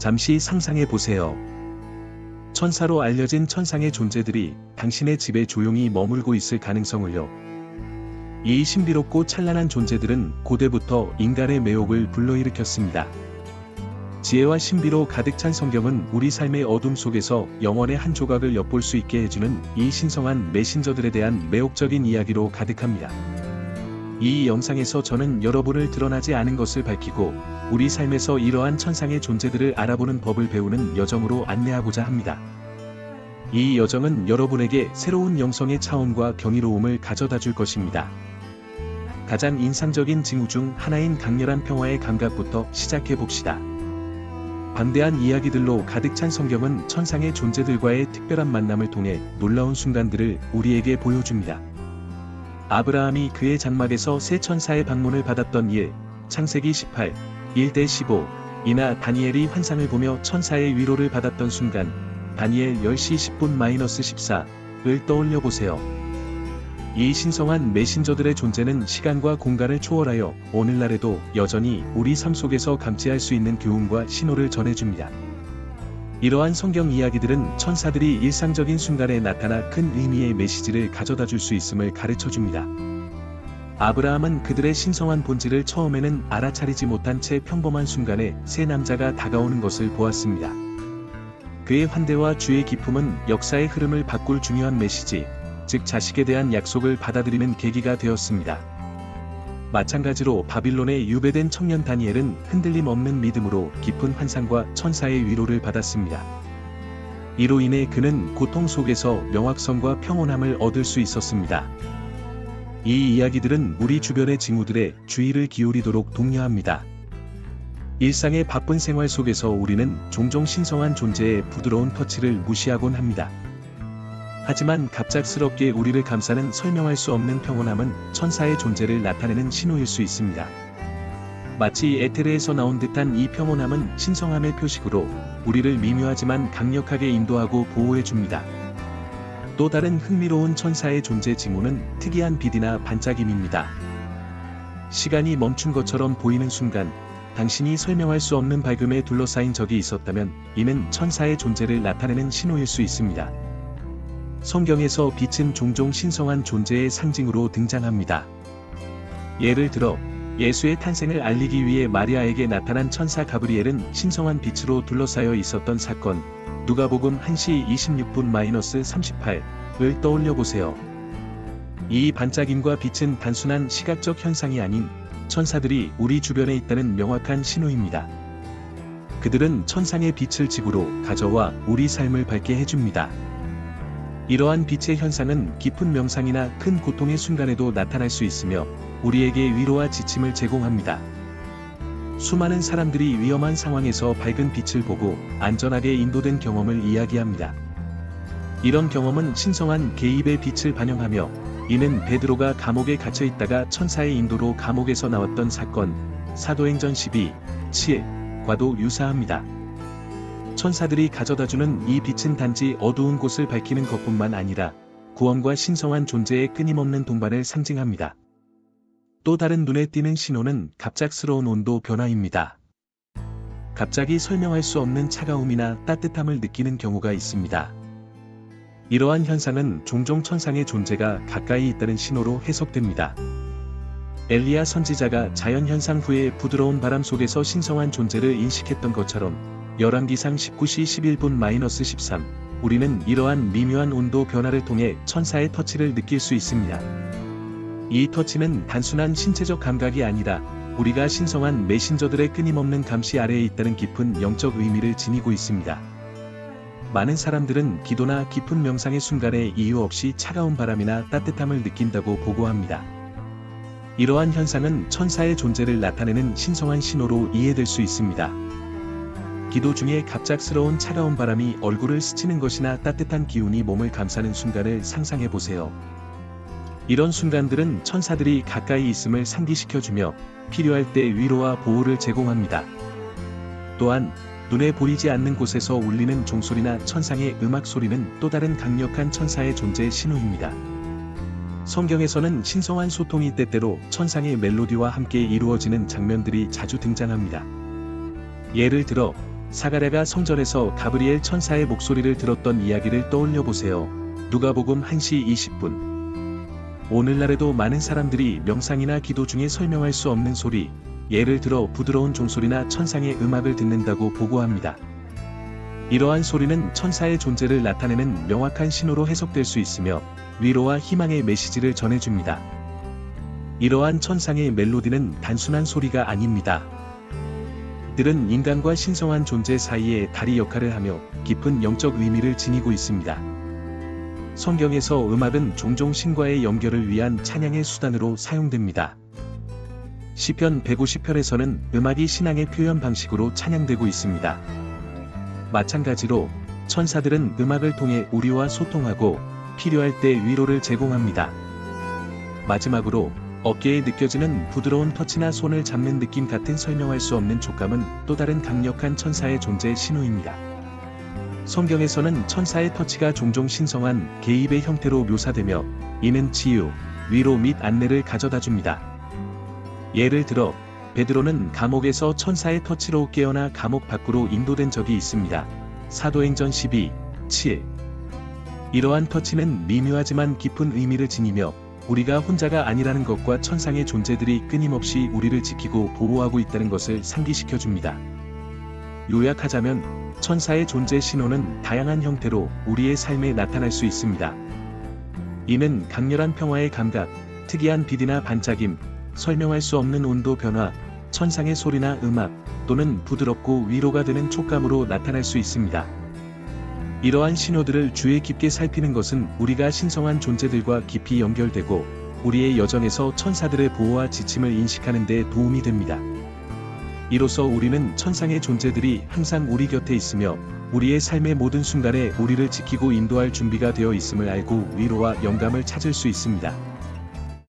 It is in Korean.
잠시 상상해 보세요. 천사로 알려진 천상의 존재들이 당신의 집에 조용히 머물고 있을 가능성을요. 이 신비롭고 찬란한 존재들은 고대부터 인간의 매혹을 불러일으켰습니다. 지혜와 신비로 가득 찬 성경은 우리 삶의 어둠 속에서 영혼의 한 조각을 엿볼 수 있게 해주는 이 신성한 메신저들에 대한 매혹적인 이야기로 가득합니다. 이 영상에서 저는 여러분을 드러나지 않은 것을 밝히고 우리 삶에서 이러한 천상의 존재들을 알아보는 법을 배우는 여정으로 안내하고자 합니다. 이 여정은 여러분에게 새로운 영성의 차원과 경이로움을 가져다 줄 것입니다. 가장 인상적인 징후 중 하나인 강렬한 평화의 감각부터 시작해 봅시다. 방대한 이야기들로 가득 찬 성경은 천상의 존재들과의 특별한 만남을 통해 놀라운 순간들을 우리에게 보여줍니다. 아브라함이 그의 장막에서 새 천사의 방문을 받았던 일, 창세기 18, 1-15, 이나 다니엘이 환상을 보며 천사의 위로를 받았던 순간, 다니엘 10시 10분-14을 떠올려 보세요. 이 신성한 메신저들의 존재는 시간과 공간을 초월하여 오늘날에도 여전히 우리 삶 속에서 감지할 수 있는 교훈과 신호를 전해줍니다. 이러한 성경 이야기들은 천사들이 일상적인 순간에 나타나 큰 의미의 메시지를 가져다 줄 수 있음을 가르쳐 줍니다. 아브라함은 그들의 신성한 본질을 처음에는 알아차리지 못한 채 평범한 순간에 새 남자가 다가오는 것을 보았습니다. 그의 환대와 주의 기품은 역사의 흐름을 바꿀 중요한 메시지, 즉 자식에 대한 약속을 받아들이는 계기가 되었습니다. 마찬가지로 바빌론의 유배된 청년 다니엘은 흔들림 없는 믿음으로 깊은 환상과 천사의 위로를 받았습니다. 이로 인해 그는 고통 속에서 명확성과 평온함을 얻을 수 있었습니다. 이 이야기들은 우리 주변의 징후들에 주의를 기울이도록 독려합니다. 일상의 바쁜 생활 속에서 우리는 종종 신성한 존재의 부드러운 터치를 무시하곤 합니다. 하지만 갑작스럽게 우리를 감싸는 설명할 수 없는 평온함은 천사의 존재를 나타내는 신호일 수 있습니다. 마치 에테르에서 나온 듯한 이 평온함은 신성함의 표식으로 우리를 미묘하지만 강력하게 인도하고 보호해 줍니다. 또 다른 흥미로운 천사의 존재 징후는 특이한 빛이나 반짝임입니다. 시간이 멈춘 것처럼 보이는 순간, 당신이 설명할 수 없는 밝음에 둘러싸인 적이 있었다면 이는 천사의 존재를 나타내는 신호일 수 있습니다. 성경에서 빛은 종종 신성한 존재의 상징으로 등장합니다. 예를 들어 예수의 탄생을 알리기 위해 마리아에게 나타난 천사 가브리엘은 신성한 빛으로 둘러싸여 있었던 사건, 누가복음 1시 26분-38을 떠올려 보세요. 이 반짝임과 빛은 단순한 시각적 현상이 아닌 천사들이 우리 주변에 있다는 명확한 신호입니다. 그들은 천상의 빛을 지구로 가져와 우리 삶을 밝게 해줍니다. 이러한 빛의 현상은 깊은 명상이나 큰 고통의 순간에도 나타날 수 있으며 우리에게 위로와 지침을 제공합니다. 수많은 사람들이 위험한 상황에서 밝은 빛을 보고 안전하게 인도된 경험을 이야기합니다. 이런 경험은 신성한 개입의 빛을 반영하며 이는 베드로가 감옥에 갇혀 있다가 천사의 인도로 감옥에서 나왔던 사건, 사도행전 12:7과도 유사합니다. 천사들이 가져다주는 이 빛은 단지 어두운 곳을 밝히는 것뿐만 아니라 구원과 신성한 존재의 끊임없는 동반을 상징합니다. 또 다른 눈에 띄는 신호는 갑작스러운 온도 변화입니다. 갑자기 설명할 수 없는 차가움이나 따뜻함을 느끼는 경우가 있습니다. 이러한 현상은 종종 천상의 존재가 가까이 있다는 신호로 해석됩니다. 엘리야 선지자가 자연현상 후에 부드러운 바람 속에서 신성한 존재를 인식했던 것처럼 열왕기상 19시 11분-13 우리는 이러한 미묘한 온도 변화를 통해 천사의 터치를 느낄 수 있습니다. 이 터치는 단순한 신체적 감각이 아니라 우리가 신성한 메신저들의 끊임없는 감시 아래에 있다는 깊은 영적 의미를 지니고 있습니다. 많은 사람들은 기도나 깊은 명상의 순간에 이유 없이 차가운 바람이나 따뜻함을 느낀다고 보고합니다. 이러한 현상은 천사의 존재를 나타내는 신성한 신호로 이해될 수 있습니다. 기도 중에 갑작스러운 차가운 바람이 얼굴을 스치는 것이나 따뜻한 기운이 몸을 감싸는 순간을 상상해 보세요. 이런 순간들은 천사들이 가까이 있음을 상기시켜주며 필요할 때 위로와 보호를 제공합니다. 또한 눈에 보이지 않는 곳에서 울리는 종소리나 천상의 음악 소리는 또 다른 강력한 천사의 존재의 신호입니다. 성경에서는 신성한 소통이 때때로 천상의 멜로디와 함께 이루어지는 장면들이 자주 등장합니다. 예를 들어 사가랴가 성전에서 가브리엘 천사의 목소리를 들었던 이야기를 떠올려 보세요. 누가복음 1시 20분. 오늘날에도 많은 사람들이 명상이나 기도 중에 설명할 수 없는 소리, 예를 들어 부드러운 종소리나 천상의 음악을 듣는다고 보고합니다. 이러한 소리는 천사의 존재를 나타내는 명확한 신호로 해석될 수 있으며 위로와 희망의 메시지를 전해줍니다. 이러한 천상의 멜로디는 단순한 소리가 아닙니다. 들은 인간과 신성한 존재 사이에 다리 역할을 하며 깊은 영적 의미를 지니고 있습니다. 성경에서 음악은 종종 신과의 연결을 위한 찬양의 수단으로 사용됩니다. 시편 150편에서는 음악이 신앙의 표현 방식으로 찬양되고 있습니다. 마찬가지로 천사들은 음악을 통해 우리와 소통하고 필요할 때 위로를 제공합니다. 마지막으로 어깨에 느껴지는 부드러운 터치나 손을 잡는 느낌 같은 설명할 수 없는 촉감은 또 다른 강력한 천사의 존재 신호입니다. 성경에서는 천사의 터치가 종종 신성한 개입의 형태로 묘사되며 이는 치유, 위로 및 안내를 가져다 줍니다. 예를 들어 베드로는 감옥에서 천사의 터치로 깨어나 감옥 밖으로 인도된 적이 있습니다. 사도행전 12, 7. 이러한 터치는 미묘하지만 깊은 의미를 지니며 우리가 혼자가 아니라는 것과 천상의 존재들이 끊임없이 우리를 지키고 보호하고 있다는 것을 상기시켜 줍니다. 요약하자면 천사의 존재 신호는 다양한 형태로 우리의 삶에 나타날 수 있습니다. 이는 강렬한 평화의 감각, 특이한 빛이나 반짝임, 설명할 수 없는 온도 변화, 천상의 소리나 음악, 또는 부드럽고 위로가 되는 촉감으로 나타날 수 있습니다. 이러한 신호들을 주의 깊게 살피는 것은 우리가 신성한 존재들과 깊이 연결되고 우리의 여정에서 천사들의 보호와 지침을 인식하는 데 도움이 됩니다. 이로써 우리는 천상의 존재들이 항상 우리 곁에 있으며 우리의 삶의 모든 순간에 우리를 지키고 인도할 준비가 되어 있음을 알고 위로와 영감을 찾을 수 있습니다.